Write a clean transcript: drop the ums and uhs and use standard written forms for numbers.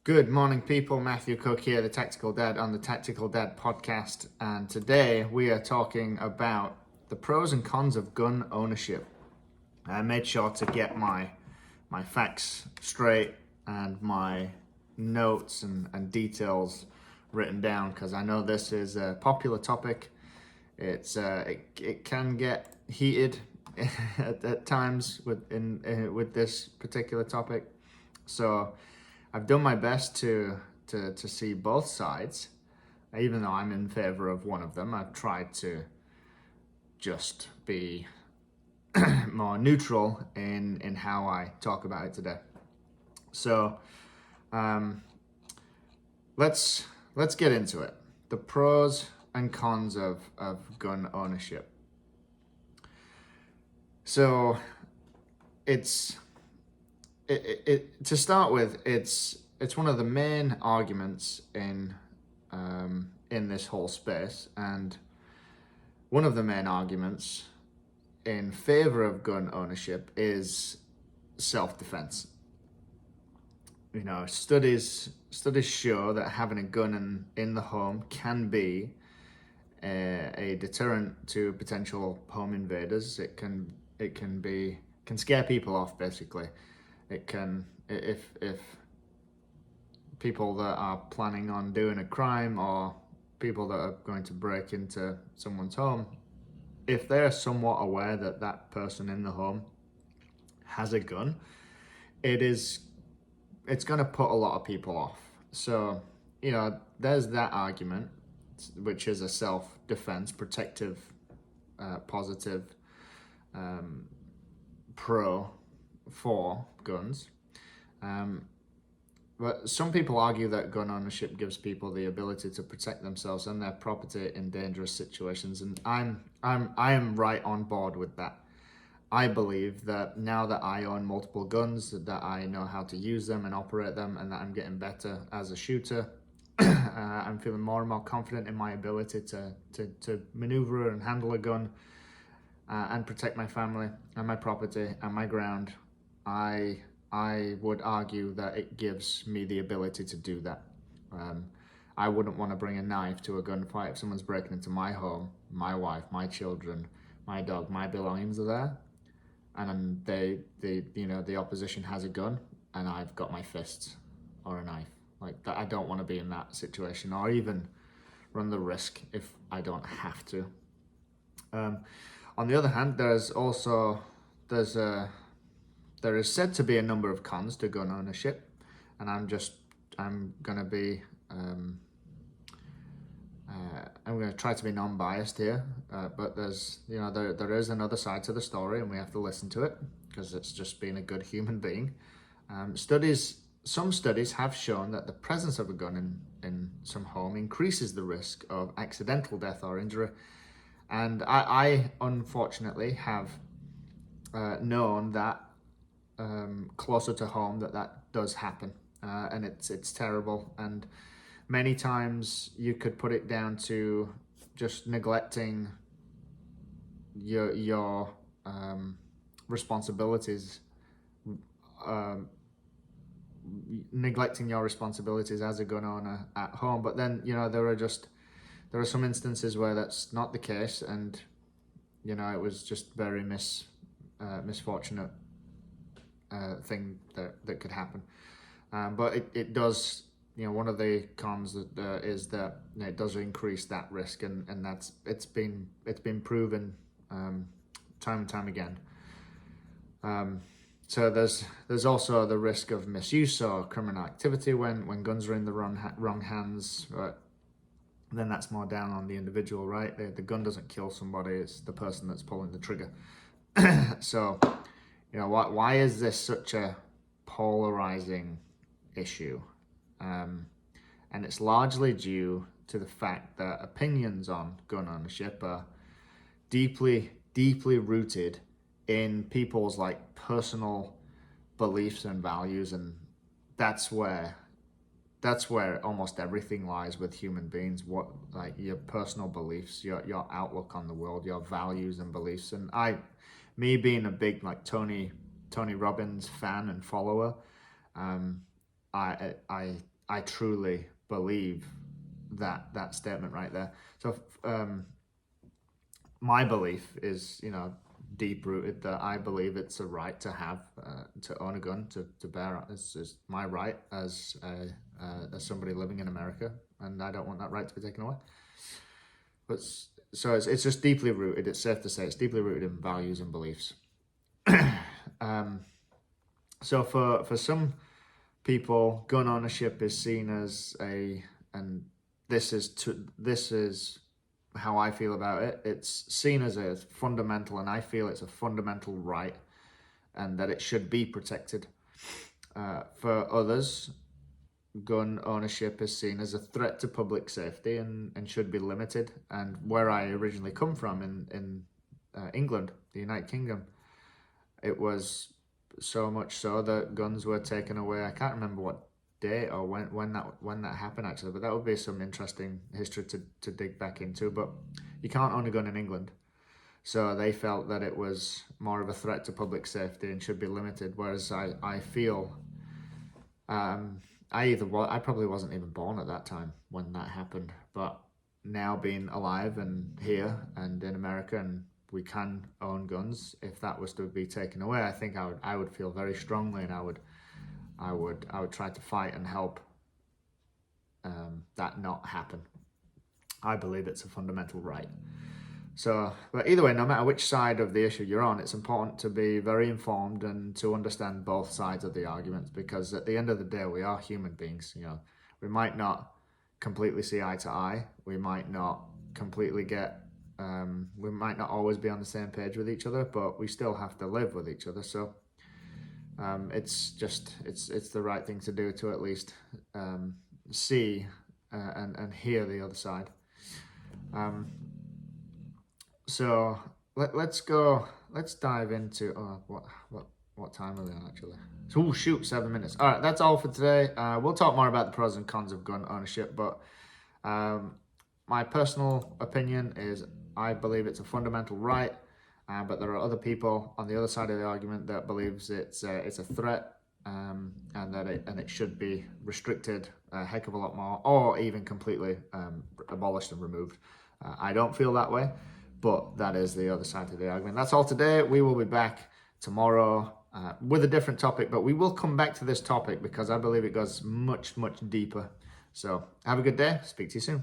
Good morning, people. Matthew Cook here, the Tactical Dad on the Tactical Dad podcast. And today we are talking about the pros and cons of gun ownership. I made sure to get my facts straight and my notes and details written down, because I know this is a popular topic. It can get heated at times with this particular topic. So I've done my best to see both sides, even though I'm in favor of one of them. I've tried to just be more neutral in how I talk about it today. So let's get into it. The pros and cons of gun ownership. So to start with, it's one of the main arguments in this whole space, and one of the main arguments in favor of gun ownership is self-defense. You know, studies show that having a gun in the home can be a deterrent to potential home invaders. It can scare people off, basically. It can, if people that are planning on doing a crime or people that are going to break into someone's home, if they're somewhat aware that that person in the home has a gun, it's going to put a lot of people off. So, you know, there's that argument, which is a self-defense, protective, positive, pro for guns. But some people argue that gun ownership gives people the ability to protect themselves and their property in dangerous situations, and I am right on board with that. I believe that now that I own multiple guns, that I know how to use them and operate them, and that I'm getting better as a shooter, I'm feeling more and more confident in my ability to maneuver and handle a gun and protect my family and my property and my ground. I would argue that it gives me the ability to do that. I wouldn't want to bring a knife to a gunfight if someone's breaking into my home, my wife, my children, my dog, my belongings are there, and the opposition has a gun, and I've got my fists or a knife. Like that, I don't want to be in that situation, or even run the risk if I don't have to. On the other hand, there is said to be a number of cons to gun ownership, and I'm going to try to be non-biased here, but there is another side to the story, and we have to listen to it because it's just being a good human being. Some studies have shown that the presence of a gun in some home increases the risk of accidental death or injury, and I unfortunately have known that closer to home that does happen, and it's terrible, and many times you could put it down to just neglecting your responsibilities, as a gun owner at home. But then, you know, there are some instances where that's not the case, and you know, it was just very misfortunate thing that could happen. But it does, you know, one of the cons is that it does increase that risk, and it's been proven time and time again. So there's also the risk of misuse or criminal activity when guns are in the wrong hands. But then that's more down on the individual, right? The gun doesn't kill somebody; it's the person that's pulling the trigger. So, you know, why is this such a polarizing issue? And it's largely due to the fact that opinions on gun ownership are deeply rooted in people's like personal beliefs and values, and that's where almost everything lies with human beings. What, like, your personal beliefs, your outlook on the world, your values and beliefs. And me being a big like Tony Robbins fan and follower, I I truly believe that statement right there. So my belief is, deep rooted, that I believe it's a right to have, to own a gun, to bear. It's my right as somebody living in America, and I don't want that right to be taken away. But so it's just deeply rooted. It's safe to say it's deeply rooted in values and beliefs. So for some people, gun ownership is seen as and this is how I feel about it. It's seen as a fundamental, and I feel it's a fundamental right, and that it should be protected. For others, gun ownership is seen as a threat to public safety and should be limited. And where I originally come from in England, the United Kingdom, it was so much so that guns were taken away. I can't remember what date or when that happened actually, but that would be some interesting history to dig back into. But you can't own a gun in England, so they felt that it was more of a threat to public safety and should be limited. Whereas I feel, I probably wasn't even born at that time when that happened, but now being alive and here and in America, and we can own guns, if that was to be taken away, I think I would feel very strongly, and I would try to fight and help that not happen. I believe it's a fundamental right. So, but either way, no matter which side of the issue you're on, it's important to be very informed and to understand both sides of the arguments, because at the end of the day, we are human beings. We might not completely see eye to eye. We might not completely we might not always be on the same page with each other, but we still have to live with each other. So it's the right thing to do, to at least see and hear the other side. So let's dive into what time are we on actually? So, shoot, 7 minutes. All right, that's all for today. We'll talk more about the pros and cons of gun ownership, but my personal opinion is I believe it's a fundamental right, but there are other people on the other side of the argument that believes it's a threat, and that it should be restricted a heck of a lot more, or even completely abolished and removed. I don't feel that way, but that is the other side of the argument. That's all today. We will be back tomorrow with a different topic, but we will come back to this topic because I believe it goes much, much deeper. So have a good day. Speak to you soon.